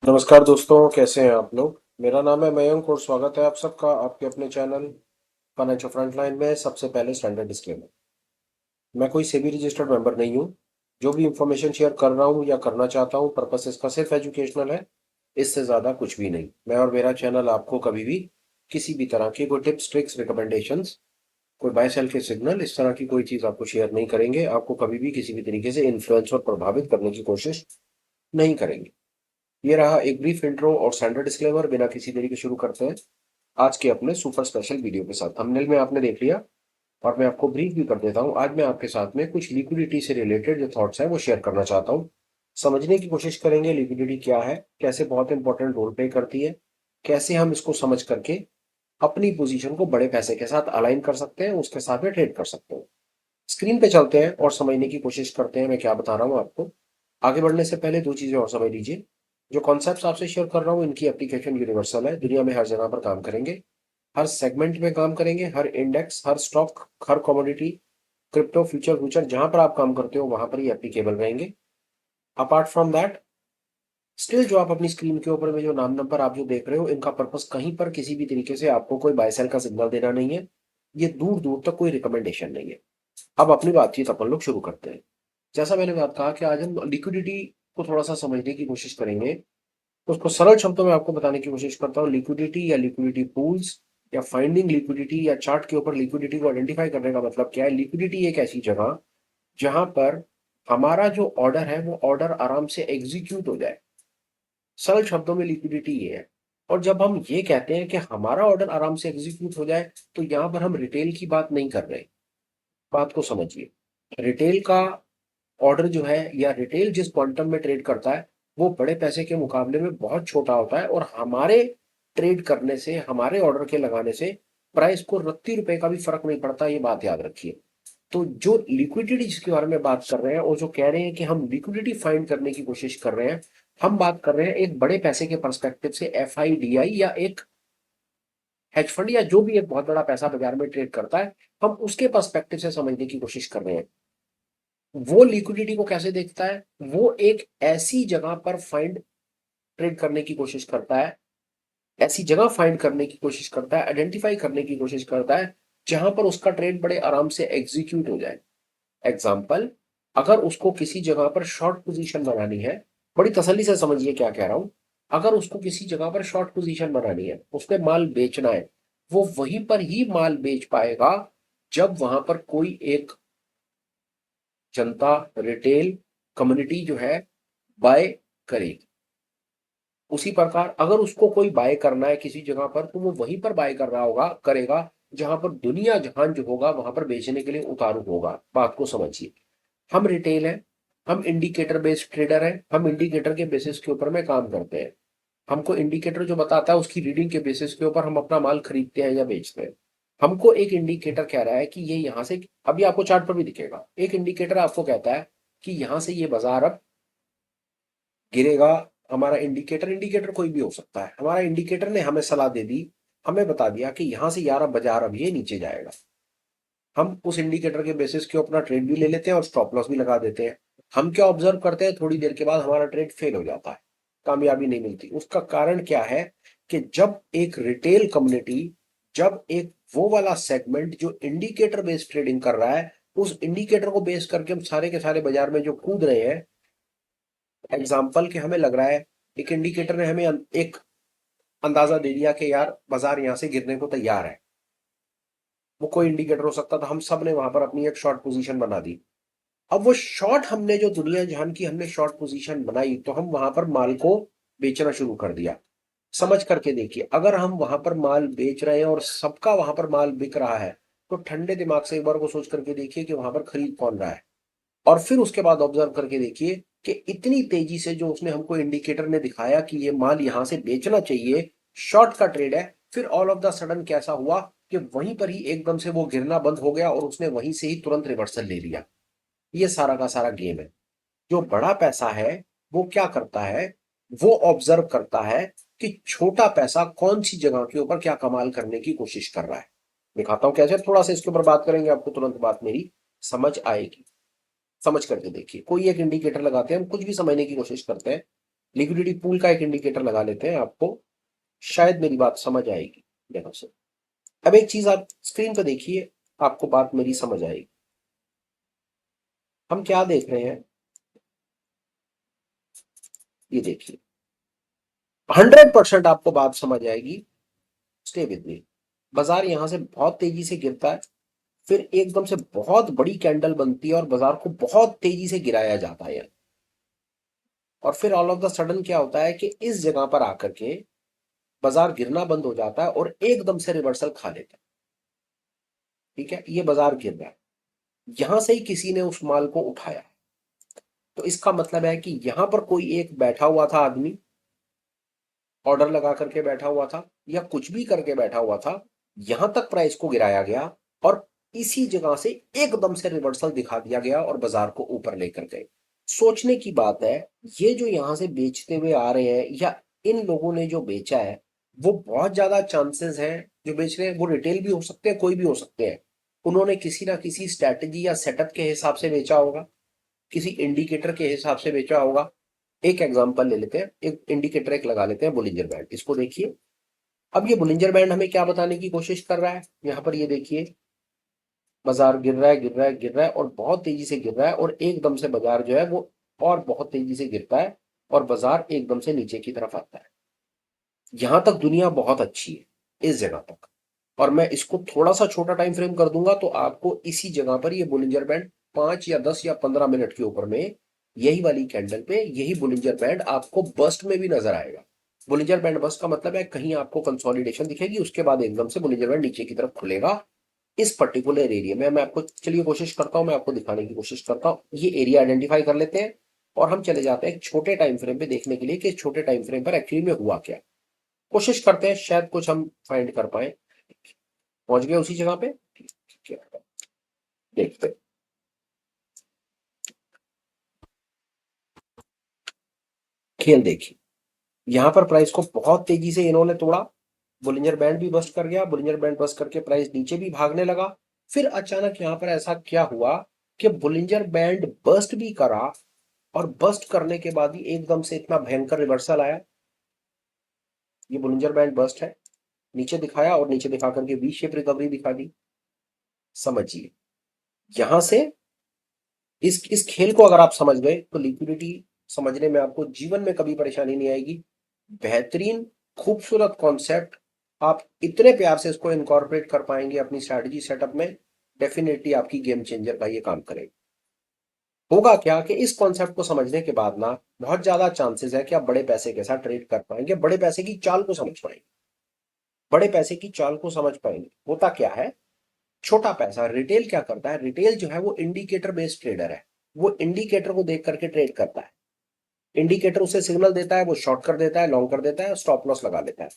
नमस्कार दोस्तों, कैसे हैं आप लोग। मेरा नाम है मयंक और स्वागत है आप सबका आपके अपने चैनल फाइनेंशियल फ्रंटलाइन में। सबसे पहले स्टैंडर्ड डिस्क्लेमर, मैं कोई सेबी रजिस्टर्ड मेंबर नहीं हूँ। जो भी इंफॉर्मेशन शेयर कर रहा हूँ या करना चाहता हूँ, पर्पस इसका सिर्फ एजुकेशनल है, इससे ज़्यादा कुछ भी नहीं। मैं और मेरा चैनल आपको कभी भी किसी भी तरह की कोई टिप्स, ट्रिक्स, रिकमेंडेशंस, कोई बाय सेल के सिग्नल, इस तरह की कोई चीज़ आपको शेयर नहीं करेंगे। आपको कभी भी किसी भी तरीके से इन्फ्लुएंस और प्रभावित करने की कोशिश नहीं करेंगे। ये रहा एक ब्रीफ इंट्रो और स्टैंडर्ड डिस्क्लेमर। बिना किसी देरी के शुरू करते हैं आज के अपने सुपर स्पेशल वीडियो के साथ। थंबनेल में आपने देख लिया और मैं आपको ब्रीफ भी कर देता हूँ। आज मैं आपके साथ में कुछ लिक्विडिटी से रिलेटेड जो थॉट्स हैं वो शेयर करना चाहता हूँ। समझने की कोशिश करेंगे लिक्विडिटी क्या है, कैसे बहुत इंपॉर्टेंट रोल प्ले करती है, कैसे हम इसको समझ करके अपनी पोजीशन को बड़े पैसे के साथ अलाइन कर सकते हैं, उसके साथ में ट्रेड कर सकते हैं। स्क्रीन पे चलते हैं और समझने की कोशिश करते हैं मैं क्या बता रहा हूँ आपको। आगे बढ़ने से पहले दो चीजें और समझ लीजिए। जो कॉन्सेप्ट्स आपसे शेयर कर रहा हूँ इनकी एप्लीकेशन यूनिवर्सल है, दुनिया में हर जगह पर काम करेंगे, हर सेगमेंट में काम करेंगे, हर इंडेक्स, हर स्टॉक, हर कमोडिटी, क्रिप्टो, फ्यूचर फ्यूचर, जहां पर आप काम करते हो वहां पर ही एप्लीकेबल रहेंगे। अपार्ट फ्रॉम दैट, स्टिल जो आप अपनी स्क्रीन के ऊपर में जो नाम नंबर आप जो देख रहे हो, इनका पर्पस कहीं पर किसी भी तरीके से आपको कोई बाय सेल का सिग्नल देना नहीं है। ये दूर दूर तक कोई रिकमेंडेशन नहीं है। अब अपनी बातचीत अपन लोग शुरू करते हैं। जैसा मैंने बात कहा कि आज हम लिक्विडिटी को थोड़ा सा समझने की कोशिश करेंगे, तो उसको सरल शब्दों में आपको बताने की कोशिश करता हूँ। लिक्विडिटी या लिक्विडिटी पूल्स या फाइंडिंग लिक्विडिटी या चार्ट के ऊपर लिक्विडिटी को आइडेंटिफाई करने का मतलब क्या है। लिक्विडिटी एक ऐसी जगह जहां पर हमारा जो ऑर्डर है वो ऑर्डर आराम से एग्जीक्यूट हो जाए। सरल शब्दों में लिक्विडिटी ये है। और जब हम ये कहते हैं कि हमारा ऑर्डर आराम से एग्जीक्यूट हो जाए, तो यहां पर हम रिटेल की बात नहीं कर रहे। बात को समझिए। रिटेल का ऑर्डर जो है या रिटेल जिस क्वांटम में ट्रेड करता है वो बड़े पैसे के मुकाबले में बहुत छोटा होता है, और हमारे ट्रेड करने से, हमारे ऑर्डर के लगाने से प्राइस को रत्ती रुपए का भी फर्क नहीं पड़ता। ये बात याद रखिए। तो जो लिक्विडिटी जिसके बारे में बात कर रहे हैं और जो कह रहे हैं कि हम लिक्विडिटी फाइंड करने की कोशिश कर रहे हैं, हम बात कर रहे हैं एक बड़े पैसे के पर्सपेक्टिव से। एफआईडीआई या एक हेज फंड या जो भी एक बहुत बड़ा पैसा बाजार में ट्रेड करता है, हम उसके पर्सपेक्टिव से समझने की कोशिश कर रहे हैं। वो लिक्विडिटी को कैसे देखता है, वो एक ऐसी जगह पर फाइंड ट्रेड करने की कोशिश करता है, ऐसी जगह फाइंड करने की कोशिश करता है, आइडेंटिफाई करने की कोशिश करता है जहां पर उसका ट्रेड बड़े आराम से एग्जीक्यूट हो जाए। एग्जाम्पल, अगर उसको किसी जगह पर शॉर्ट पोजीशन बनानी है, बड़ी तसल्ली से समझिए क्या कह रहा हूं। अगर उसको किसी जगह पर शॉर्ट पोजीशन बनानी है, उसने माल बेचना है, वो वहीं पर ही माल बेच पाएगा जब वहां पर कोई एक जनता, रिटेल कम्युनिटी जो है बाय करेगी। उसी प्रकार अगर उसको कोई बाय करना है किसी जगह पर, तो वो वहीं पर बाय कर रहा होगा, करेगा जहां पर दुनिया जहां जो होगा वहां पर बेचने के लिए उतारू होगा। बात को समझिए। हम रिटेल है, हम इंडिकेटर बेस्ड ट्रेडर है, हम इंडिकेटर के बेसिस के ऊपर में काम करते हैं। हमको इंडिकेटर जो बताता है उसकी रीडिंग के बेसिस के ऊपर हम अपना माल खरीदते हैं या बेचते हैं। हमको एक इंडिकेटर कह रहा है कि ये यहां से, अभी आपको चार्ट पर भी दिखेगा, एक इंडिकेटर आपको कहता है कि यहां से ये बाजार अब गिरेगा। हमारा इंडिकेटर, इंडिकेटर कोई भी हो सकता है, हमारा इंडिकेटर ने हमें सलाह दे दी, हमें बता दिया कि यहां से यार अब बाजार अब ये नीचे जाएगा। हम उस इंडिकेटर के बेसिस के ऊपर अपना ट्रेड भी ले लेते हैं और स्टॉप लॉस भी लगा देते हैं। हम क्या ऑब्जर्व करते हैं, थोड़ी देर के बाद हमारा ट्रेड फेल हो जाता है, कामयाबी नहीं मिलती। उसका कारण क्या है कि जब एक रिटेल कम्युनिटी, जब एक वो वाला सेगमेंट जो इंडिकेटर बेस्ड ट्रेडिंग कर रहा है, उस इंडिकेटर को बेस करके हम सारे के सारे बाजार में जो कूद रहे हैं। एग्जाम्पल के हमें लग रहा है, एक इंडिकेटर ने हमें एक अंदाजा दे दिया कि यार बाजार यहां से गिरने को तैयार है। वो कोई इंडिकेटर हो सकता था, हम सब ने वहां पर अपनी एक शॉर्ट पोजीशन बना दी। अब वो शॉर्ट हमने जो दुनिया जहान की हमने शॉर्ट पोजीशन बनाई, तो हम वहां पर माल को बेचना शुरू कर दिया। समझ करके देखिए, अगर हम वहां पर माल बेच रहे हैं और सबका वहां पर माल बिक रहा है, तो ठंडे दिमाग से एक बार को सोच करके देखिए कि वहां पर खरीद कौन रहा है। और फिर उसके बाद ऑब्जर्व करके देखिए कि इतनी तेजी से जो उसने हमको इंडिकेटर ने दिखाया कि ये माल यहां से बेचना चाहिए, शॉर्ट का ट्रेड है, फिर ऑल ऑफ द सडन कैसा हुआ कि वहीं पर ही एकदम से वो गिरना बंद हो गया और उसने वहीं से ही तुरंत रिवर्सल ले लिया। ये सारा का सारा गेम है। जो बड़ा पैसा है वो क्या करता है, वो ऑब्जर्व करता है कि छोटा पैसा कौन सी जगह के ऊपर क्या कमाल करने की कोशिश कर रहा है। दिखाता हूं कैसे, थोड़ा सा इसके ऊपर बात करेंगे, आपको तुरंत बात मेरी समझ आएगी। समझ करके देखिए, कोई एक इंडिकेटर लगाते हैं, हम कुछ भी समझने की कोशिश करते हैं। लिक्विडिटी पूल का एक इंडिकेटर लगा लेते हैं, आपको शायद मेरी बात समझ आएगी यहाँ से। अब एक चीज आप स्क्रीन पर देखिए, आपको बात मेरी समझ आएगी। हम क्या देख रहे हैं, ये देखिए 100% आपको बात समझ आएगी। Stay with me. बाजार यहां से बहुत तेजी से गिरता है, फिर एकदम से बहुत बड़ी कैंडल बनती है और बाजार को बहुत तेजी से गिराया जाता है, और फिर ऑल ऑफ द सडन क्या होता है कि इस जगह पर आकर के बाजार गिरना बंद हो जाता है और एकदम से रिवर्सल खा लेता है। ठीक है, ये बाजार गिर रहा है, यहां से ही किसी ने उस माल को उठाया, तो इसका मतलब है कि यहां पर कोई एक बैठा हुआ था आदमी, ऑर्डर लगा करके बैठा हुआ था या कुछ भी करके बैठा हुआ था, यहां तक प्राइस को गिराया गया और इसी जगह से एकदम से रिवर्सल दिखा दिया गया और बाजार को ऊपर लेकर गए। सोचने की बात है, ये जो यहां से बेचते हुए आ रहे हैं या इन लोगों ने जो बेचा है, वो बहुत ज्यादा चांसेस हैं जो बेच रहे हैं वो रिटेल भी हो सकते हैं, कोई भी हो सकते हैं। उन्होंने किसी ना किसी स्ट्रैटेजी या सेटअप के हिसाब से बेचा होगा, किसी इंडिकेटर के हिसाब से बेचा होगा। एक एग्जांपल ले लेते हैं, एक इंडिकेटर एक लगा लेते हैं, बुलिंजर बैंड, इसको देखिए। अब ये बुलिंजर बैंड हमें क्या बताने की कोशिश कर रहा है, यहाँ पर ये देखिए बाजार गिर रहा है, गिर रहा है, गिर रहा है और बहुत तेजी से गिर रहा है, और एकदम से बाजार जो है वो और बहुत तेजी से गिरता है और बाजार एकदम से नीचे की तरफ आता है। यहां तक दुनिया बहुत अच्छी है, इस जगह तक, और मैं इसको थोड़ा सा छोटा टाइम फ्रेम कर दूंगा तो आपको इसी जगह पर ये बुलिंजर बैंड 5 या 10 या 15 मिनट के ऊपर में यही वाली कैंडल पे यही बुलिंजर बैंड आपको बस्ट में भी नजर आएगा। बुलिंजर बैंड बस्ट का मतलब है कहीं आपको कंसोलिडेशन दिखेगी, उसके बाद एकदम से बुलिंजर बैंड नीचे की तरफ खुलेगा इस पर्टिकुलर एरिया में। मैं आपको, चलिए कोशिश करता हूं, मैं आपको दिखाने की कोशिश करता हूं। ये एरिया आइडेंटिफाई कर लेते हैं और हम चले जाते हैं एक छोटे टाइम फ्रेम पे देखने के लिए कि छोटे टाइम फ्रेम पर एक्चुअली में हुआ क्या। कोशिश करते हैं शायद कुछ हम फाइंड कर पाए। पहुंच गए उसी जगह पे, ठीक है, देखते हैं। खेल देखिए, यहां पर प्राइस को बहुत तेजी से इन्होंने तोड़ा, बुलिंजर बैंड भी बस्ट कर गया, बुलिंजर बैंड बस्ट करके प्राइस नीचे भी भागने लगा। फिर अचानक यहां पर ऐसा क्या हुआ कि बुलिंजर बैंड बस्ट भी करा और बस्ट करने के बाद ही एकदम से इतना भयंकर रिवर्सल आया। ये बुलिंजर बैंड बस्ट है, नीचे दिखाया और नीचे दिखा करके वी शेप रिकवरी दिखा दी। समझिए, यहां से इस खेल को अगर आप समझ गए तो लिक्विडिटी समझने में आपको जीवन में कभी परेशानी नहीं आएगी। बेहतरीन, खूबसूरत कॉन्सेप्ट, आप इतने प्यार से इसको इनकॉर्पोरेट कर पाएंगे अपनी स्ट्रैटेजी सेटअप में, डेफिनेटली आपकी गेम चेंजर का ये काम करेगा। होगा क्या कि इस कॉन्सेप्ट को समझने के बाद ना बहुत ज्यादा चांसेस है कि आप बड़े पैसे के साथ ट्रेड कर पाएंगे, बड़े पैसे की चाल को समझ पाएंगे, बड़े पैसे की चाल को समझ पाएंगे। होता क्या है, छोटा पैसा रिटेल क्या करता है, रिटेल जो है वो इंडिकेटर बेस्ड ट्रेडर है, वो इंडिकेटर को देख करके ट्रेड करता है। इंडिकेटर उसे सिग्नल देता है, वो शॉर्ट कर देता है, लॉन्ग कर देता है, स्टॉप लॉस लगा लेता है।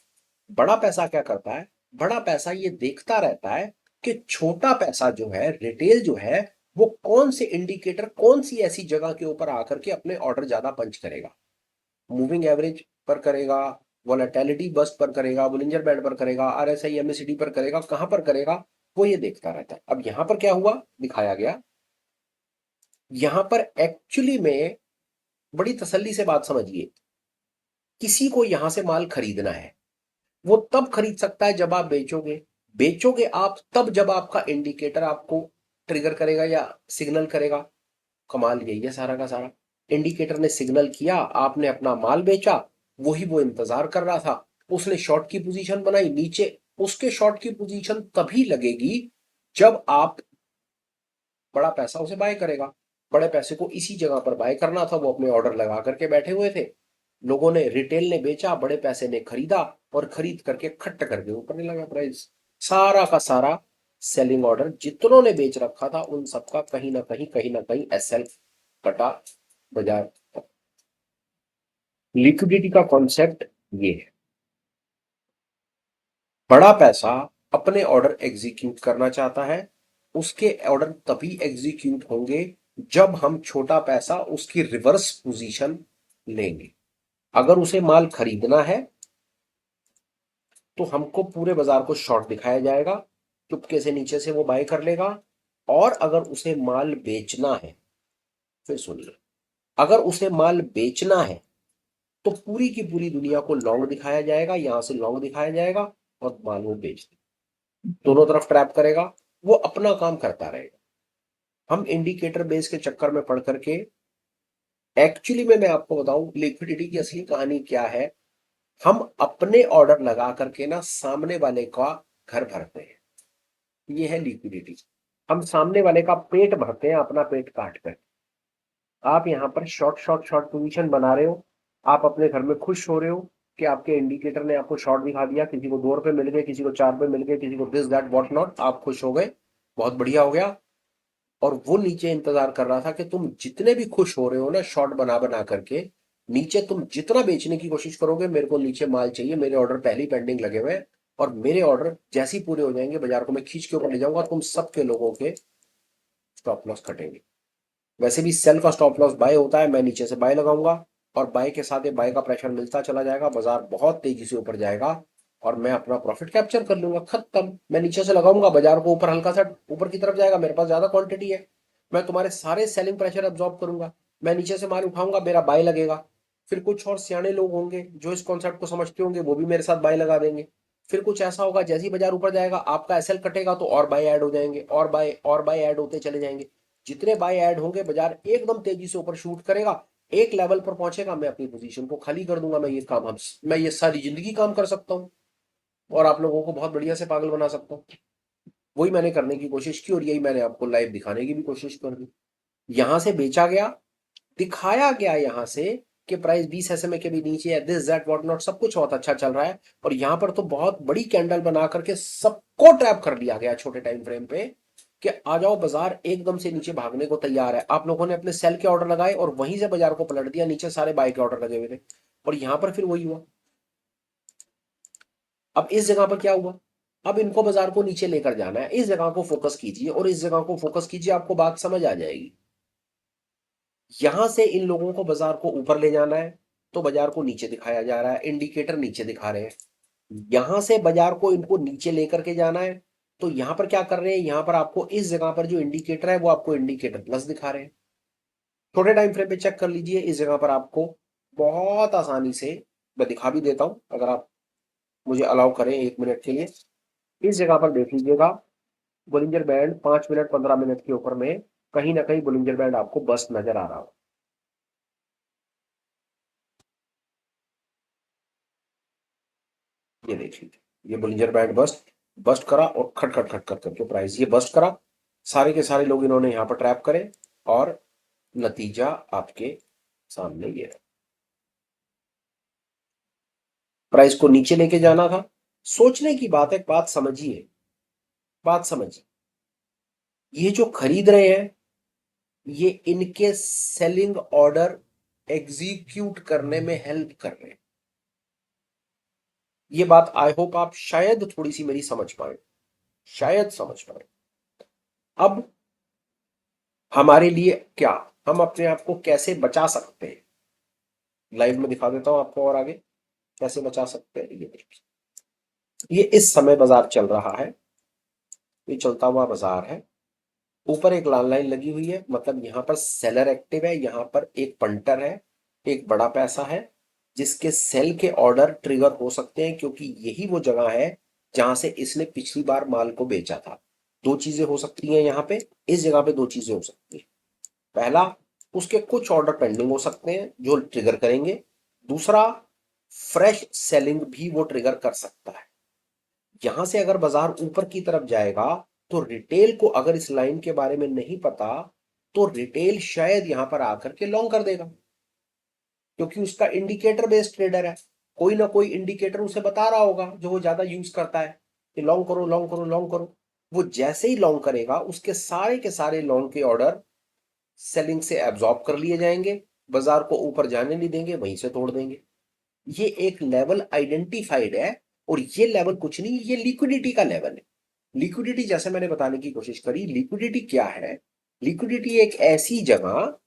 बड़ा पैसा क्या करता है, बड़ा पैसा ये देखता रहता है कि छोटा पैसा जो है, रिटेल जो है, वो कौन से इंडिकेटर, कौन सी ऐसी जगह के ऊपर आकर के अपने ऑर्डर ज्यादा पंच करेगा। मूविंग एवरेज पर करेगा, वोलेटिलिटी बस्ट पर करेगा, बुलिंजर बैंड पर करेगा, आरएसआई एमएसीडी पर करेगा, कहां पर करेगा, वो ये देखता रहता है। अब यहां पर क्या हुआ, दिखाया गया, यहां पर एक्चुअली में बड़ी तसल्ली से बात समझिए, किसी को यहां से माल खरीदना है, वो तब खरीद सकता है जब आप बेचोगे। बेचोगे आप तब जब आपका इंडिकेटर आपको ट्रिगर करेगा या सिग्नल करेगा। कमाल यही है सारा का सारा, इंडिकेटर ने सिग्नल किया, आपने अपना माल बेचा, वही वो इंतजार कर रहा था, उसने शॉर्ट की पोजीशन बनाई नीचे, उसके शॉर्ट की पोजीशन तभी लगेगी जब आप, बड़ा पैसा उसे बाय करेगा। बड़े पैसे को इसी जगह पर बाय करना था, वो अपने ऑर्डर लगा करके बैठे हुए थे। लोगों ने, रिटेल ने बेचा, बड़े पैसे ने खरीदा और खरीद करके खट्ट करके ऊपर नहीं लगा प्राइस। सारा का सारा सेलिंग ऑर्डर जितनों ने बेच रखा था उन सबका कहीं ना कहीं एसएल कटा बाजार। लिक्विडिटी का कॉन्सेप्ट ये है, बड़ा पैसा अपने ऑर्डर एग्जीक्यूट करना चाहता है, उसके ऑर्डर तभी एग्जीक्यूट होंगे जब हम छोटा पैसा उसकी रिवर्स पोजीशन लेंगे। अगर उसे माल खरीदना है तो हमको पूरे बाजार को शॉर्ट दिखाया जाएगा, चुपके से नीचे से वो बाय कर लेगा। और अगर उसे माल बेचना है, फिर सुनिए, अगर उसे माल बेचना है तो पूरी की पूरी दुनिया को लॉन्ग दिखाया जाएगा, यहां से लॉन्ग दिखाया जाएगा और माल वो बेच दे, दोनों तरफ ट्रैप करेगा, वो अपना काम करता रहेगा। हम इंडिकेटर बेस के चक्कर में पड़ करके एक्चुअली में मैं आपको बताऊं लिक्विडिटी की असली कहानी क्या है। हम अपने ऑर्डर लगा करके ना सामने वाले का घर भरते हैं, ये है लिक्विडिटी। हम सामने वाले का पेट भरते हैं अपना पेट काट कर। आप यहाँ पर शॉर्ट शॉर्ट शॉर्ट पोजीशन बना रहे हो, आप अपने घर में खुश हो रहे हो कि आपके इंडिकेटर ने आपको शॉर्ट दिखा दिया, किसी को 2 रुपए मिल गए, किसी को 4 रुपए मिल गए, किसी को दिस दैट वॉट नॉट, आप खुश हो गए, बहुत बढ़िया हो गया। और वो नीचे इंतजार कर रहा था कि तुम जितने भी खुश हो रहे हो ना शॉर्ट बना बना करके, नीचे तुम जितना बेचने की कोशिश करोगे, मेरे को नीचे माल चाहिए, मेरे ऑर्डर पहले ही पेंडिंग लगे हुए हैं, और मेरे ऑर्डर जैसे ही पूरे हो जाएंगे बाजार को मैं खींच के ऊपर ले जाऊंगा, तुम सबके लोगों के स्टॉप लॉस कटेंगे। वैसे भी सेल का स्टॉप लॉस बाय होता है, मैं नीचे से बाय लगाऊंगा और बाय के साथ ही बाय का प्रेशर मिलता चला जाएगा, बाजार बहुत तेजी से ऊपर जाएगा और मैं अपना प्रॉफिट कैप्चर कर लूंगा, खत्म। मैं नीचे से लगाऊंगा, बाजार को ऊपर हल्का सा ऊपर की तरफ जाएगा, मेरे पास ज्यादा क्वांटिटी है, मैं तुम्हारे सारे सेलिंग प्रेशर एब्जॉर्ब करूंगा, मैं नीचे से माल उठाऊंगा, मेरा बाय लगेगा। फिर कुछ और सियाने लोग होंगे जो इस कॉन्सेप्ट को समझते होंगे, वो भी मेरे साथ बाय लगा देंगे। फिर कुछ ऐसा होगा, जैसे ही बाजार ऊपर जाएगा आपका एसएल कटेगा तो और बाय ऐड हो जाएंगे, और बाय ऐड होते चले जाएंगे। जितने बाय ऐड होंगे बाजार एकदम तेजी से ऊपर शूट करेगा, एक लेवल पर पहुंचेगा, मैं अपनी पोजीशन को खाली कर दूंगा। मैं ये सारी जिंदगी काम कर सकता हूं और आप लोगों को बहुत बढ़िया से पागल बना सकता हूं। वही मैंने करने की कोशिश की और यही मैंने आपको लाइव दिखाने की भी कोशिश कर दी। यहां से बेचा गया, दिखाया गया यहां से कि प्राइस 20 एसएमए के भी नीचे है, दिस दैट व्हाट नॉट, सब कुछ बहुत अच्छा चल रहा है। और यहां पर तो बहुत बड़ी कैंडल बना करके सबको ट्रैप कर लिया गया छोटे टाइम फ्रेम पे कि आ जाओ, बाजार एकदम से नीचे भागने को तैयार है। आप लोगों ने अपने सेल के ऑर्डर लगाए और वहीं से बाजार को पलट दिया, नीचे सारे बाय के ऑर्डर लगे हुए थे और यहां पर फिर वही हुआ। अब इस जगह पर क्या हुआ, अब इनको बाजार को नीचे लेकर जाना है, इस जगह को फोकस कीजिए और इस जगह को फोकस कीजिए, आपको बात समझ आ जाएगी। यहां से इन लोगों को बाजार को ऊपर ले जाना है तो बाजार को नीचे दिखाया जा रहा है, इंडिकेटर नीचे दिखा रहे हैं। यहां से बाजार को इनको नीचे लेकर के जाना है तो यहां पर क्या कर रहे हैं, यहां पर आपको इस जगह पर जो इंडिकेटर है वो आपको इंडिकेटर प्लस दिखा रहे हैं। छोटे टाइम फ्रेम पे चेक कर लीजिए, इस जगह पर आपको बहुत आसानी से मैं दिखा भी देता हूं, अगर आप मुझे अलाउ करें 1 मिनट के लिए। इस जगह पर देख लीजिएगा, बोलिंजर बैंड 5 मिनट 15 मिनट के ऊपर में कहीं ना कहीं बोलिंजर बैंड आपको बस्ट नजर आ रहा हो। ये देख लीजिए, ये बोलिंजर बैंड बस्ट बस्ट करा और खट खट खट खट करके प्राइस ये बस्ट करा, सारे के सारे लोग इन्होंने यहां पर ट्रैप करे और नतीजा आपके सामने ये है। प्राइस को नीचे लेके जाना था, सोचने की बात है, बात समझिए, बात समझिए। ये जो खरीद रहे हैं ये इनके सेलिंग ऑर्डर एग्जीक्यूट करने में हेल्प कर रहे हैं। ये बात आई होप आप शायद थोड़ी सी मेरी समझ पाए, शायद समझ पाए। अब हमारे लिए क्या, हम अपने आप को कैसे बचा सकते हैं, लाइव में दिखा देता हूं आपको और आगे कैसे बचा सकते हैं। ये देखिए, ये इस समय बाजार चल रहा है, ये चलता हुआ बाजार है, ऊपर एक लाल लाइन लगी हुई है, मतलब यहां पर सेलर एक्टिव है, यहां पर एक पंटर है, एक बड़ा पैसा है जिसके सेल के ऑर्डर ट्रिगर हो सकते हैं, क्योंकि यही वो जगह है जहां से इसने पिछली बार माल को बेचा था। दो चीजें हो सकती हैं यहां पे, इस जगह पे दो चीजें हो सकती हैं। पहला, उसके कुछ ऑर्डर पेंडिंग हो सकते हैं जो ट्रिगर करेंगे। दूसरा, फ्रेश सेलिंग भी वो ट्रिगर कर सकता है। यहां से अगर बाजार ऊपर की तरफ जाएगा तो रिटेल को अगर इस लाइन के बारे में नहीं पता तो रिटेल शायद यहां पर आकर के लॉन्ग कर देगा, क्योंकि उसका इंडिकेटर बेस्ड ट्रेडर है, कोई ना कोई इंडिकेटर उसे बता रहा होगा जो वो ज्यादा यूज करता है कि लॉन्ग करो लॉन्ग करो लॉन्ग करो। वो जैसे ही लॉन्ग करेगा उसके सारे के सारे लॉन्ग के ऑर्डर सेलिंग से एब्जॉर्ब कर लिए जाएंगे, बाजार को ऊपर जाने नहीं देंगे, वहीं से तोड़ देंगे। ये एक लेवल आइडेंटिफाइड है और ये लेवल कुछ नहीं, ये लिक्विडिटी का लेवल है। लिक्विडिटी जैसे मैंने बताने की कोशिश करी, लिक्विडिटी क्या है, लिक्विडिटी एक ऐसी जगह,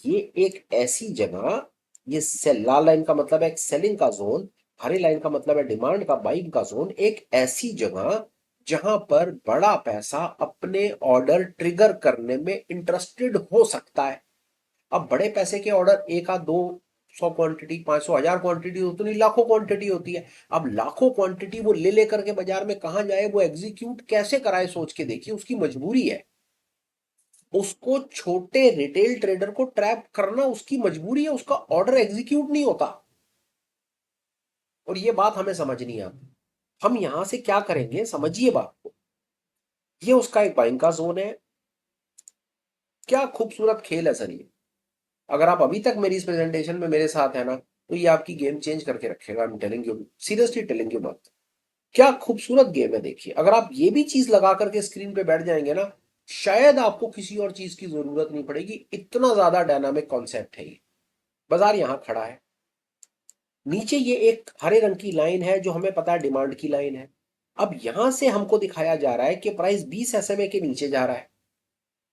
ये एक ऐसी जगह, ये सेल, लाल लाइन का मतलब है सेलिंग का जोन, हरे लाइन का मतलब है डिमांड का बाइंग का जोन, एक ऐसी जगह जहां पर बड़ा पैसा अपने ऑर्डर ट्रिगर करने में इंटरेस्टेड हो सकता है। अब बड़े पैसे के ऑर्डर एक आध दो 100 क्वांटिटी, 500, 1000 क्वांटिटी होती नहीं, लाखों क्वांटिटी होती है। अब लाखों क्वांटिटी वो ले लेकर के बाजार में कहां जाए, वो एग्जीक्यूट कैसे कराए, सोच के देखिए, उसकी मजबूरी है। उसको छोटे रिटेल ट्रेडर को ट्रैप करना उसकी मजबूरी है, उसका ऑर्डर एग्जीक्यूट नहीं होता। और ये बात हमें समझनी है। हम यहां से क्या करेंगे, समझिए बात को। ये उसका एक बाइंग का जोन है। क्या खूबसूरत खेल है सर ये। अगर आप अभी तक मेरी इस प्रेजेंटेशन में मेरे साथ है ना, तो ये आपकी गेम चेंज करके रखेगा। I am telling you, seriously telling you बात। क्या खूबसूरत गेम है, देखिए। अगर आप ये भी चीज लगा करके स्क्रीन पे बैठ जाएंगे ना, शायद आपको किसी और चीज की जरूरत नहीं पड़ेगी। इतना ज्यादा डायनामिक कॉन्सेप्ट है ये। बाजार यहां खड़ा है, नीचे ये एक हरे रंग की लाइन है जो हमें पता है डिमांड की लाइन है। अब यहां से हमको दिखाया जा रहा है कि प्राइस 20 एसएमए के नीचे जा रहा है।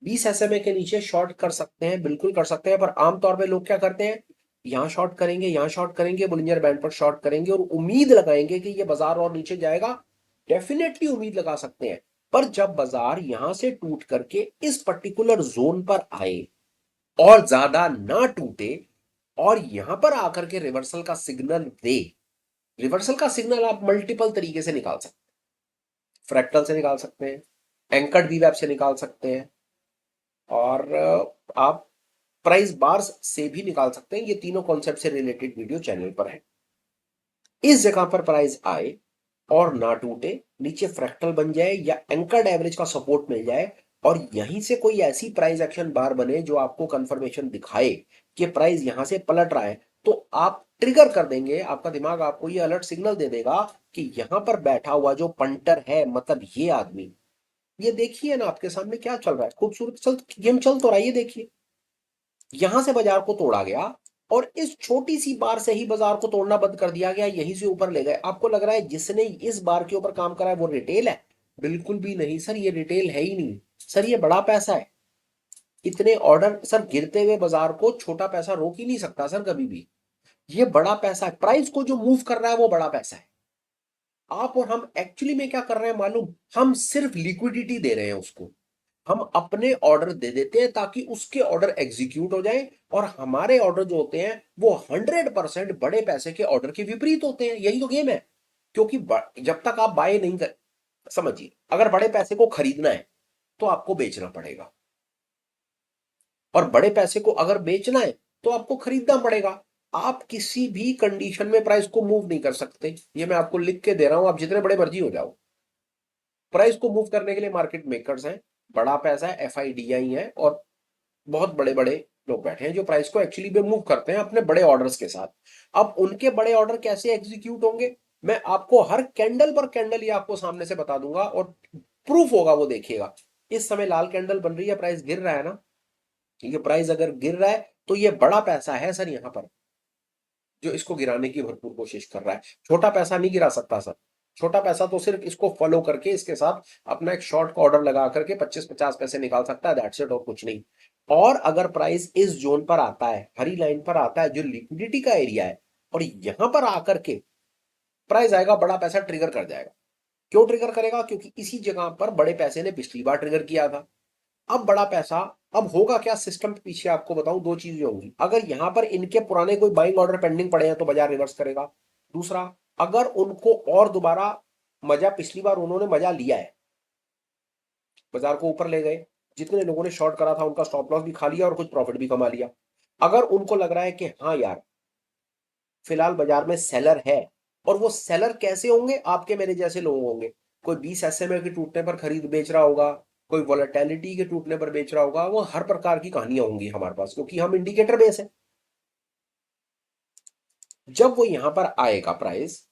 20 एसएमए के नीचे शॉर्ट कर सकते हैं, बिल्कुल कर सकते हैं, पर आमतौर पे लोग क्या करते हैं, यहां शॉर्ट करेंगे, यहां शॉर्ट करेंगे, बोलिंजर बैंड पर शॉर्ट करेंगे और उम्मीद लगाएंगे कि ये बाजार और नीचे जाएगा। डेफिनेटली उम्मीद लगा सकते हैं। पर जब बाजार यहां से टूट करके इस पर्टिकुलर जोन पर आए और ज्यादा ना टूटे और यहां पर आकर के रिवर्सल का सिग्नल दे, रिवर्सल का सिग्नल आप मल्टीपल तरीके से निकाल सकते हैं। फ्रैक्टल से निकाल सकते हैं, एंकर्ड वीवैप से निकाल सकते हैं, और आप प्राइस बार्स से भी निकाल सकते हैं। ये तीनों कॉन्सेप्ट से रिलेटेड वीडियो चैनल पर है। इस जगह पर प्राइस आए और ना टूटे, नीचे फ्रैक्टल बन जाए या एंकर्ड एवरेज का सपोर्ट मिल जाए, और यहीं से कोई ऐसी प्राइस एक्शन बार बने जो आपको कंफर्मेशन दिखाए कि प्राइस यहां से पलट रहा है, तो आप ट्रिगर कर देंगे। आपका दिमाग आपको ये अलर्ट सिग्नल दे देगा कि यहां पर बैठा हुआ जो पंटर है, मतलब ये आदमी, ये देखिए ना आपके सामने क्या चल रहा है, खूबसूरत चल गेम चल तो रहा है। ये देखिए, यहां से बाजार को तोड़ा गया और इस छोटी सी बार से ही बाजार को तोड़ना बंद कर दिया गया, यहीं से ऊपर ले गए। आपको लग रहा है जिसने इस बार के ऊपर काम करा है वो रिटेल है? बिल्कुल भी नहीं सर, ये रिटेल है ही नहीं सर, ये बड़ा पैसा है। इतने ऑर्डर सर, गिरते हुए बाजार को छोटा पैसा रोक ही नहीं सकता सर कभी भी। ये बड़ा पैसा है, प्राइस को जो मूव कर रहा है वो बड़ा पैसा है। आप और हम एक्चुअली में क्या कर रहे हैं मालूम, हम सिर्फ लिक्विडिटी दे रहे हैं उसको। हम अपने ऑर्डर दे देते हैं ताकि उसके ऑर्डर एग्जीक्यूट हो जाए, और हमारे ऑर्डर जो होते हैं वो 100% बड़े पैसे के ऑर्डर के विपरीत होते हैं। यही तो गेम है। क्योंकि जब तक आप बाय नहीं कर, समझिए, अगर बड़े पैसे को खरीदना है तो आपको बेचना पड़ेगा, और बड़े पैसे को अगर बेचना है तो आपको खरीदना पड़ेगा। आप किसी भी कंडीशन में प्राइस को मूव नहीं कर सकते। ये मैं आपको लिख के दे रहा हूं, आप जितने बड़े मर्जी हो जाओ। प्राइस को मूव करने के लिए मार्केट मेकर्स हैं, बड़ा पैसा है, एफआईडीआई है, और बहुत बड़े बड़े लोग बैठे हैं जो प्राइस को एक्चुअली में मूव करते हैं अपने बड़े ऑर्डर्स के साथ। अब उनके बड़े ऑर्डर कैसे एग्जीक्यूट होंगे, मैं आपको हर कैंडल पर कैंडल ये आपको सामने से बता दूंगा, और प्रूफ होगा वो देखिएगा। इस समय लाल कैंडल बन रही है, प्राइस गिर रहा है ना, ठीक है। प्राइस अगर गिर रहा है तो ये बड़ा पैसा है सर यहां पर, जो इसको गिराने की भरपूर कोशिश कर रहा है। छोटा पैसा नहीं गिरा सकता सर। छोटा पैसा तो सिर्फ इसको फॉलो करके इसके साथ अपना एक शॉर्ट का ऑर्डर लगा करके 25-50 पैसे निकाल सकता है, दैट्स इट, और कुछ नहीं। और अगर प्राइस इस जोन पर आता है, हरी लाइन पर आता है जो लिक्विडिटी का एरिया है, और यहां पर आकर के प्राइस आएगा, बड़ा पैसा ट्रिगर कर जाएगा। क्यों ट्रिगर करेगा? क्योंकि इसी जगह पर बड़े पैसे ने पिछली बार ट्रिगर किया था। अब बड़ा पैसा, अब होगा क्या सिस्टम के पीछे, आपको बताऊं, दो चीजें होंगी। अगर यहां पर इनके पुराने कोई बाइंग ऑर्डर पेंडिंग पड़े हैं तो बाजार रिवर्स करेगा। दूसरा, अगर उनको और दोबारा मजा, पिछली बार उन्होंने मजा लिया है, बाजार को ऊपर ले गए, जितने लोगों ने शॉर्ट करा था उनका स्टॉप लॉस भी खा लिया और कुछ प्रॉफिट भी कमा लिया। अगर उनको लग रहा है कि हाँ यार, फिलहाल बाजार में सेलर है, और वो सेलर कैसे होंगे, आपके मेरे जैसे लोग होंगे। कोई 20 एसएमए के टूटने पर खरीद बेच रहा होगा, कोई वॉलेटिलिटी के टूटने पर बेच रहा होगा, वो हर प्रकार की कहानियां होंगी हमारे पास, क्योंकि हम इंडिकेटर बेस है। जब वो यहां पर आएगा प्राइस,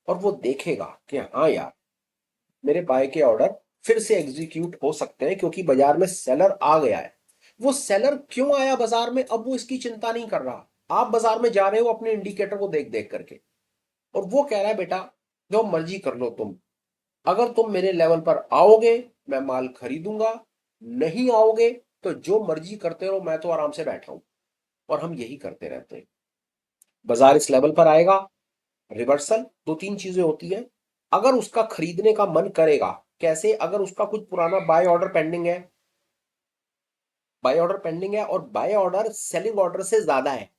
और वो देखेगा कि हाँ यार, मेरे बाय के ऑर्डर फिर से एग्जीक्यूट हो सकते हैं क्योंकि बाजार में सेलर आ गया है। वो सेलर क्यों आया बाजार में, अब वो इसकी चिंता नहीं कर रहा। आप बाजार में जा रहे हो अपने इंडिकेटर को देख देख करके, और वो कह रहा है बेटा जो मर्जी कर लो तुम, अगर तुम मेरे लेवल पर आओगे मैं माल खरीदूंगा, नहीं आओगे तो जो मर्जी करते रहो, मैं तो आराम से बैठा हूं। और हम यही करते रहते हैं। बाजार इस लेवल पर आएगा, रिवर्सल, दो तीन चीजें होती हैं। अगर उसका खरीदने का मन करेगा, कैसे, अगर उसका कुछ पुराना बाय ऑर्डर पेंडिंग है, बाय ऑर्डर पेंडिंग है और बाय ऑर्डर सेलिंग ऑर्डर से ज्यादा है,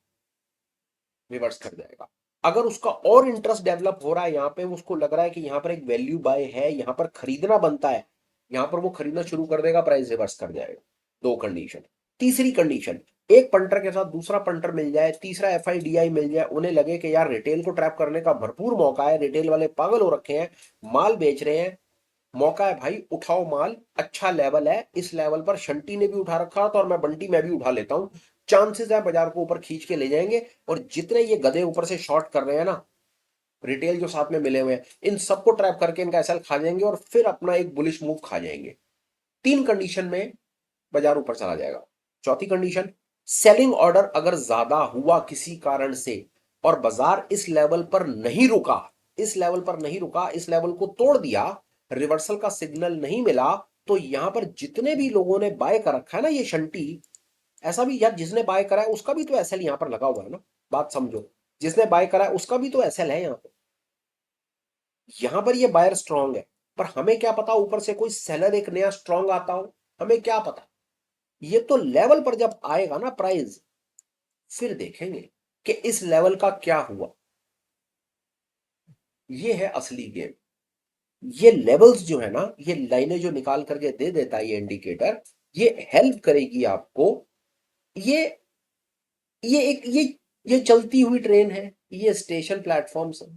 रिवर्स कर जाएगा। अगर उसका और इंटरेस्ट डेवलप हो रहा है यहाँ पे, उसको लग रहा है कि यहाँ पर एक वैल्यू बाय है, यहाँ पर खरीदना बनता है, यहाँ पर वो खरीदना शुरू कर देगा, प्राइस रिवर्स कर जाएगा। दो कंडीशन। तीसरी कंडीशन, एक पंटर के साथ दूसरा पंटर मिल जाए, तीसरा एफआईडीआई मिल जाए, उन्हें लगे कि यार रिटेल को ट्रैप करने का भरपूर मौका है, रिटेल वाले पागल हो रखे हैं, माल बेच रहे हैं, मौका है भाई, उठाओ माल, अच्छा लेवल है, इस लेवल पर शंटी ने भी उठा रखा था और मैं बंटी मैं भी उठा लेता हूं, चांसेस है बाजार को ऊपर खींच के ले जाएंगे। और जितने ये गधे ऊपर से शॉर्ट कर रहे हैं ना, रिटेल जो साथ में मिले हुए हैं, इन सबको ट्रैप करके इनका एसएल खा जाएंगे और फिर अपना एक बुलिश मूव खा जाएंगे। तीन कंडीशन में बाजार ऊपर चला जाएगा। चौथी कंडीशन, सेलिंग ऑर्डर अगर ज्यादा हुआ किसी कारण से और बाजार इस लेवल पर नहीं रुका, इस लेवल पर नहीं रुका, इस लेवल को तोड़ दिया, रिवर्सल का सिग्नल नहीं मिला, तो यहां पर जितने भी लोगों ने बाय कर रखा है ना ये शंटी, ऐसा भी यार जिसने बाय करा है उसका भी तो एसएल यहां पर लगा हुआ है ना, बात समझो, जिसने बाय करा है उसका भी तो एसएल है यहां पर। यहां पर ये बायर स्ट्रांग है, पर हमें क्या पता ऊपर से कोई सेलर एक नया स्ट्रांग आता हो, हमें क्या पता। ये तो लेवल पर जब आएगा ना प्राइस, फिर देखेंगे कि इस लेवल का क्या हुआ। ये है असली गेम। ये लेवल्स जो है ना, ये लाइनें जो निकाल करके दे देता है ये इंडिकेटर, ये हेल्प करेगी आपको। ये ये एक ये चलती हुई ट्रेन है, ये स्टेशन प्लेटफॉर्म्स है।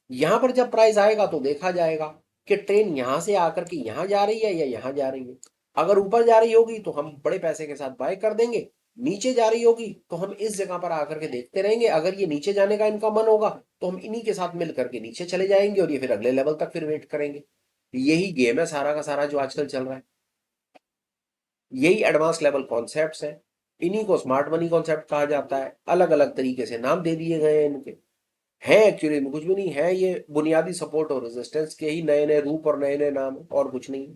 यहां पर जब प्राइस आएगा तो देखा जाएगा कि ट्रेन यहां से आकर के यहां जा रही है या यहां जा रही है। अगर ऊपर जा रही होगी तो हम बड़े पैसे के साथ बाय कर देंगे, नीचे जा रही होगी तो हम इस जगह पर आकर के देखते रहेंगे। अगर ये नीचे जाने का इनका मन होगा तो हम इन्हीं के साथ मिल करके नीचे चले जाएंगे और ये फिर अगले लेवल तक फिर वेट करेंगे। यही गेम है सारा का सारा जो आजकल चल रहा है। यही एडवांस लेवल कॉन्सेप्ट्स हैं। इन्हीं को स्मार्ट मनी कॉन्सेप्ट कहा जाता है, अलग अलग तरीके से नाम दे दिए गए हैं इनके। है एक्चुअली में कुछ भी नहीं है, ये बुनियादी सपोर्ट और रेजिस्टेंस के ही नए नए रूप और नए नए नाम, और कुछ नहीं।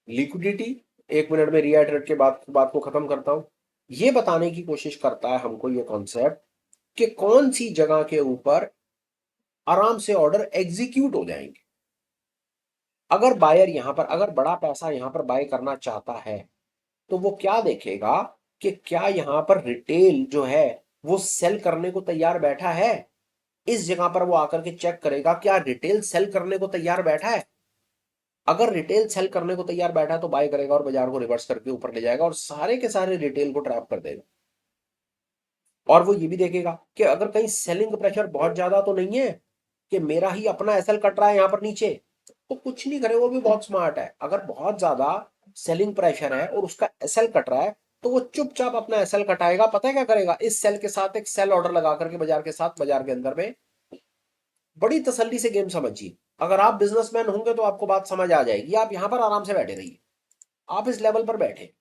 लिक्विडिटी, एक मिनट में रिएटरेट के बात को खत्म करता हूं। ये बताने की कोशिश करता है हमको ये कॉन्सेप्ट कि कौन सी जगह के ऊपर आराम से ऑर्डर एग्जीक्यूट हो जाएंगे। अगर बायर यहां पर, अगर बड़ा पैसा यहां पर बाय करना चाहता है तो वो क्या देखेगा कि क्या यहां पर रिटेल जो है वो सेल करने को तैयार बैठा है। इस जगह पर वो आकर के चेक करेगा क्या रिटेल सेल करने को तैयार बैठा है। अगर रिटेल सेल करने को तैयार बैठा है तो बाय करेगा और बाजार को रिवर्स करके ऊपर ले जाएगा और सारे के सारे रिटेल को ट्रैप कर देगा। और वो ये भी देखेगा कि अगर कहीं सेलिंग प्रेशर बहुत ज्यादा तो नहीं है कि मेरा ही अपना एसएल कट रहा है यहां पर नीचे, तो कुछ नहीं करे, वो भी बहुत स्मार्ट है। अगर बहुत ज्यादा सेलिंग प्रेशर है और उसका एसएल कट रहा है तो वो चुपचाप अपना एसएल कटाएगा। पता है क्या करेगा, इस सेल के साथ एक सेल ऑर्डर लगा करके बाजार के साथ, बाजार के अंदर में बड़ी तसल्ली से गेम समझिए। अगर आप बिजनेसमैन होंगे तो आपको बात समझ आ जाएगी। आप यहां पर आराम से बैठे रहिए, आप इस लेवल पर बैठे,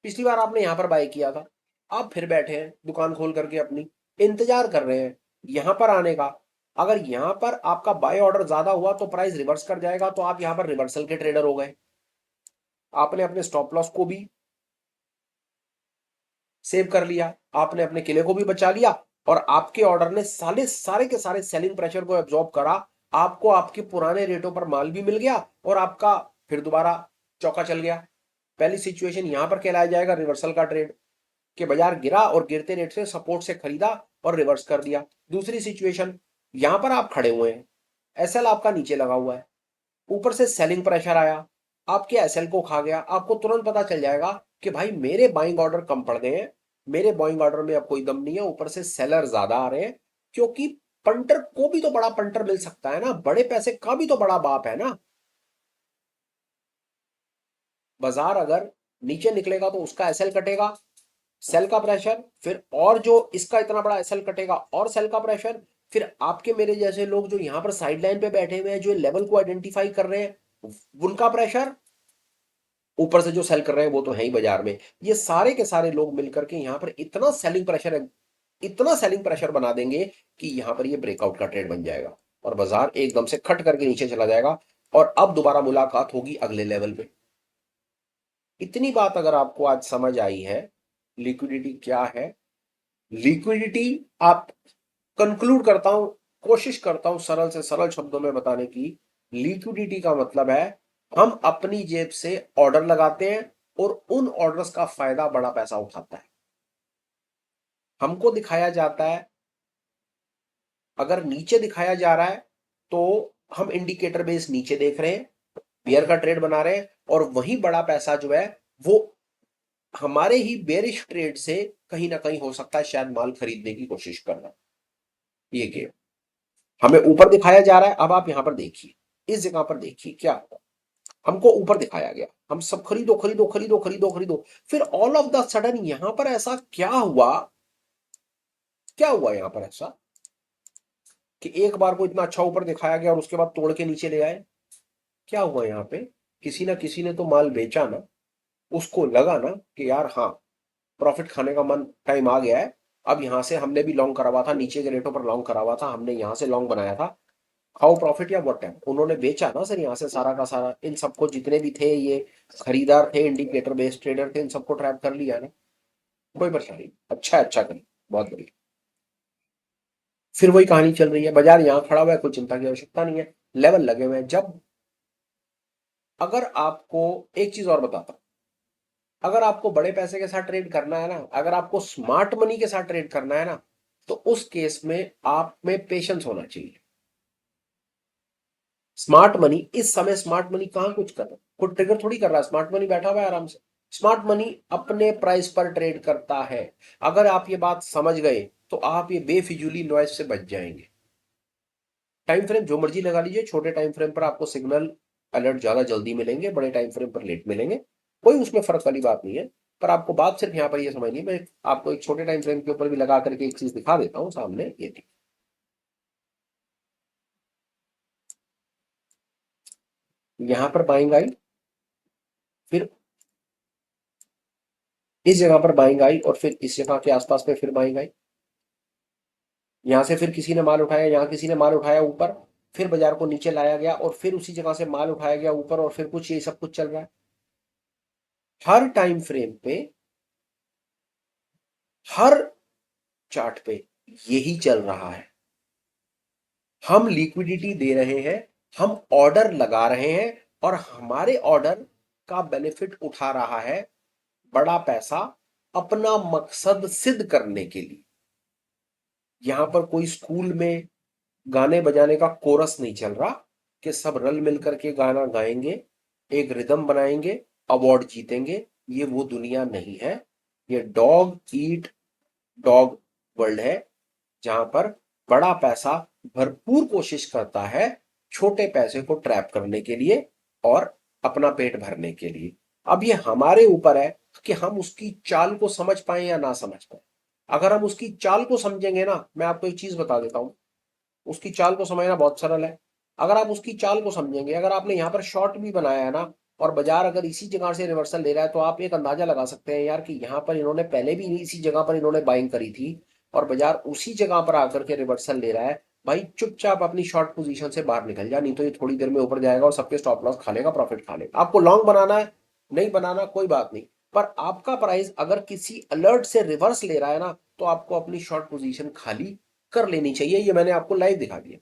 पिछली बार आपने यहां पर बाय किया था, आप फिर बैठे हैं दुकान खोल करके अपनी, इंतजार कर रहे हैं यहां पर आने का। अगर यहां पर आपका बाय ऑर्डर ज्यादा हुआ तो प्राइस रिवर्स कर जाएगा, तो आप यहां पर रिवर्सल के ट्रेडर हो गए। आपने अपने स्टॉप लॉस को भी सेव कर लिया, आपने अपने किले को भी बचा लिया, और आपके ऑर्डर ने सारे सारे के सारे सेलिंग प्रेशर को एब्जॉर्ब करा। आपको आपके पुराने रेटों पर माल भी मिल गया और आपका फिर दोबारा चौका चल गया। पहली सिचुएशन यहां पर कहलाया जाएगा रिवर्सल का ट्रेड, कि बाजार गिरा और गिरते रेट से सपोर्ट से खरीदा और रिवर्स कर दिया। दूसरी सिचुएशन, यहां पर आप खड़े हुए हैं, एसएल आपका नीचे लगा हुआ है, ऊपर से सेलिंग प्रेशर आया, आपके एसएल को खा गया। आपको तुरंत पता चल जाएगा कि भाई मेरे बाइंग ऑर्डर कम पड़ गए हैं, मेरे बाइंग ऑर्डर में अब कोई दम नहीं है, ऊपर से सेलर ज्यादा आ रहे हैं। क्योंकि पंटर को भी तो बड़ा पंटर मिल सकता है ना, बड़े पैसे का भी तो बड़ा बाप है ना। बाजार अगर नीचे निकलेगा तो उसका एसएल कटेगा, सेल का प्रेशर, फिर और जो इसका इतना बड़ा एसएल कटेगा और सेल का प्रेशर, फिर आपके मेरे जैसे लोग जो यहां पर साइड लाइन पे बैठे हुए हैं, जो लेवल को आइडेंटिफाई कर रहे हैं, उनका प्रेशर, ऊपर से जो सेल कर रहे हैं वो तो है ही बाजार में। ये सारे के सारे लोग मिलकर के यहां पर इतना सेलिंग प्रेशर है, इतना सेलिंग प्रेशर बना देंगे कि यहां पर ये ब्रेकआउट का ट्रेड बन जाएगा और बाजार एकदम से खट करके नीचे चला जाएगा और अब दोबारा मुलाकात होगी अगले लेवल पे। इतनी बात अगर आपको आज समझ आई है, लिक्विडिटी क्या है, लिक्विडिटी, आप कंक्लूड करता हूं, कोशिश करता हूं सरल से सरल शब्दों में बताने की। लिक्विडिटी का मतलब है हम अपनी जेब से ऑर्डर लगाते हैं और उन ऑर्डर्स का फायदा बड़ा पैसा उठाता है। हमको दिखाया जाता है, अगर नीचे दिखाया जा रहा है तो हम इंडिकेटर बेस नीचे देख रहे हैं, बियर का ट्रेड बना रहे हैं, और वही बड़ा पैसा जो है वो हमारे ही बेरिश ट्रेड से कहीं ना कहीं हो सकता है शायद माल खरीदने की कोशिश करना। ये गेम हमें ऊपर दिखाया जा रहा है। अब आप यहां पर देखिए, इस जगह पर देखिए क्या हुआ। हमको ऊपर दिखाया गया, हम सब खरीदो खरीदो खरीदो खरीदो खरीदो, फिर ऑल ऑफ द सडन यहां पर ऐसा क्या हुआ, क्या हुआ यहां पर ऐसा कि एक बार को इतना अच्छा ऊपर दिखाया गया और उसके बाद तोड़ के नीचे ले आए। क्या हुआ यहां पे, किसी ना किसी ने तो माल बेचा ना, उसको लगा ना कि यार हाँ, प्रॉफिट खाने का मन टाइम आ गया है। अब यहां से हमने भी लॉन्ग करा हुआ था, नीचे के रेटों पर लॉन्ग करा हुआ था, हमने यहां से लॉन्ग बनाया था, खाओ प्रॉफिट या व्हाट है, उन्होंने बेचा ना सर यहाँ से सारा का सारा, इन सबको जितने भी थे ये खरीदार थे, इंडिकेटर बेस्ड ट्रेडर थे, इन सबको ट्रैप कर लिया ना। कोई परेशानी नहीं। अच्छा है, अच्छा करिए, बहुत बढ़िया। फिर वही कहानी चल रही है, बाजार यहाँ खड़ा हुआ है, कोई चिंता की आवश्यकता नहीं है, लेवल लगे हुए हैं। जब अगर आपको एक चीज और बताता हूं, अगर आपको बड़े पैसे के साथ ट्रेड करना है ना, अगर आपको स्मार्ट मनी के साथ ट्रेड करना है ना, तो उस केस में आप में पेशेंस होना चाहिए। स्मार्ट मनी इस समय, स्मार्ट मनी कहां कुछ कर रहा है, कोई ट्रिगर थोड़ी कर रहा है, स्मार्ट मनी बैठा हुआ है आराम से। स्मार्ट मनी अपने प्राइस पर ट्रेड करता है। अगर आप ये बात समझ गए तो आप ये बेफिजूली नॉइज से बच जाएंगे। टाइम फ्रेम जो मर्जी लगा लीजिए, छोटे टाइम फ्रेम पर आपको सिग्नल अलर्ट ज्यादा जल्दी मिलेंगे, बड़े टाइम फ्रेम पर लेट मिलेंगे, कोई उसमें फर्क वाली बात नहीं है। पर आपको बात सिर्फ यहां पर ये समझनी, मैं आपको एक छोटे टाइम फ्रेम के ऊपर भी लगा करके एक चीज दिखा देता हूं सामने, ये थी। यहां पर बाइंग आई, फिर इस जगह पर बाइंग आई, और फिर इस जगह के आसपास में फिर बाइंग आई। यहां से फिर किसी ने माल उठाया, यहां किसी ने माल उठाया ऊपर, फिर बाजार को नीचे लाया गया, और फिर उसी जगह से माल उठाया गया ऊपर, और फिर कुछ ये सब कुछ चल रहा है। हर टाइम फ्रेम पे, हर चार्ट पे यही चल रहा है। हम लिक्विडिटी दे रहे हैं, हम ऑर्डर लगा रहे हैं, और हमारे ऑर्डर का बेनिफिट उठा रहा है बड़ा पैसा अपना मकसद सिद्ध करने के लिए। यहां पर कोई स्कूल में गाने बजाने का कोरस नहीं चल रहा कि सब रल मिल करके गाना गाएंगे, एक रिदम बनाएंगे, अवार्ड जीतेंगे। ये वो दुनिया नहीं है। ये डॉग ईट डॉग वर्ल्ड है, जहां पर बड़ा पैसा भरपूर कोशिश करता है छोटे पैसे को ट्रैप करने के लिए और अपना पेट भरने के लिए। अब ये हमारे ऊपर है कि हम उसकी चाल को समझ पाए या ना समझ पाए। अगर हम उसकी चाल को समझेंगे ना, मैं आपको एक चीज बता देता हूं, उसकी चाल को समझना बहुत सरल है। अगर आप उसकी चाल को समझेंगे, अगर आपने यहाँ पर शॉर्ट भी बनाया है ना, और बाजार अगर इसी जगह से रिवर्सल ले रहा है, तो आप एक अंदाजा लगा सकते हैं यार कि यहाँ पर इन्होंने पहले भी इसी जगह पर इन्होंने बाइंग करी थी, और बाजार उसी जगह पर आकर के रिवर्सल ले रहा है। भाई चुपचाप अपनी शॉर्ट पोजीशन से बाहर निकल जा, नहीं तो ये थोड़ी देर में ऊपर जाएगा और सबके स्टॉप लॉस खा लेगा, प्रॉफिट खा लेगा। आपको लॉन्ग बनाना है, नहीं बनाना कोई बात नहीं, पर आपका प्राइस अगर किसी अलर्ट से रिवर्स ले रहा है ना, तो आपको अपनी शॉर्ट पोजीशन खाली कर लेनी चाहिए। ये मैंने आपको लाइव दिखा दिया।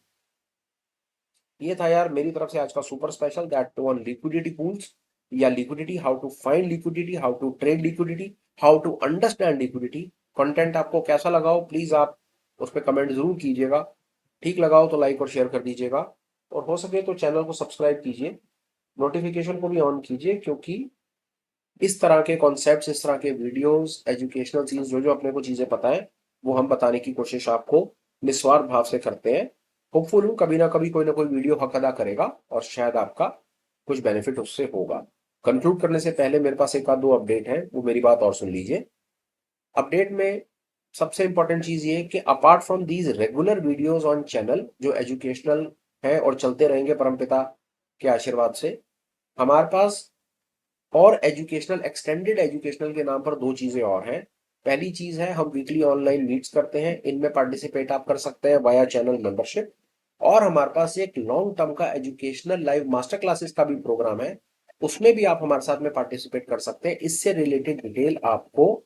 ये था यार मेरी तरफ से आज का super special, that on liquidity pools, या liquidity, how to find liquidity, how to trade liquidity, how to understand liquidity. Content आपको कैसा लगा हो प्लीज आप उस पर कमेंट जरूर कीजिएगा। ठीक लगा हो तो लाइक और शेयर कर दीजिएगा, और हो सके तो चैनल को सब्सक्राइब कीजिए, नोटिफिकेशन को भी ऑन कीजिए, क्योंकि इस तरह के कॉन्सेप्ट्स, इस तरह के वीडियोस, एजुकेशनल चीज, जो जो अपने को चीजें पता है, वो हम बताने की कोशिश आपको निस्वार्थ भाव से करते हैं। होपफुल हूं कभी ना कोई वीडियो हक अदा करेगा, और शायद आपका कुछ बेनिफिट उससे होगा। कंक्लूड करने से पहले मेरे पास एक आध दो अपडेट है, वो मेरी बात और सुन लीजिए। अपडेट में सबसे इंपॉर्टेंट चीज ये कि apart from these regular videos on channel जो एजुकेशनल है और चलते रहेंगे परमपिता के आशीर्वाद से, हमारे पास और एजुकेशनल, एक्सटेंडेड एजुकेशनल के नाम पर दो चीजें और हैं। पहली चीज है, हम वीकली ऑनलाइन मीट्स करते हैं, इनमें पार्टिसिपेट आप कर सकते हैं वाया चैनल मेंबरशिप। और हमारे पास एक लॉन्ग टर्म का एजुकेशनल लाइव मास्टर क्लासेस का भी प्रोग्राम है, उसमें भी आप हमारे साथ में पार्टिसिपेट कर सकते हैं। इससे रिलेटेड डिटेल आपको,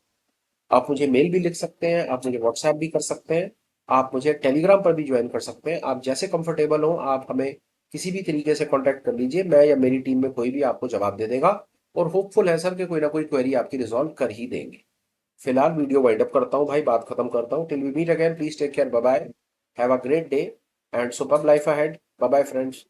आप मुझे मेल भी लिख सकते हैं, आप मुझे व्हाट्सएप भी कर सकते हैं, आप मुझे टेलीग्राम पर भी ज्वाइन कर सकते हैं। आप जैसे कंफर्टेबल हो आप हमें किसी भी तरीके से कांटेक्ट कर लीजिए, मैं या मेरी टीम में कोई भी आपको जवाब दे देगा, और होपफुल है सर कि कोई ना कोई क्वेरी आपकी रिजॉल्व कर ही देंगे। फिलहाल वीडियो वाइंड अप करता हूँ भाई, बात खत्म करता हूँ। Till we meet again, please take care, bye bye, have a great day and superb life ahead. Bye bye friends.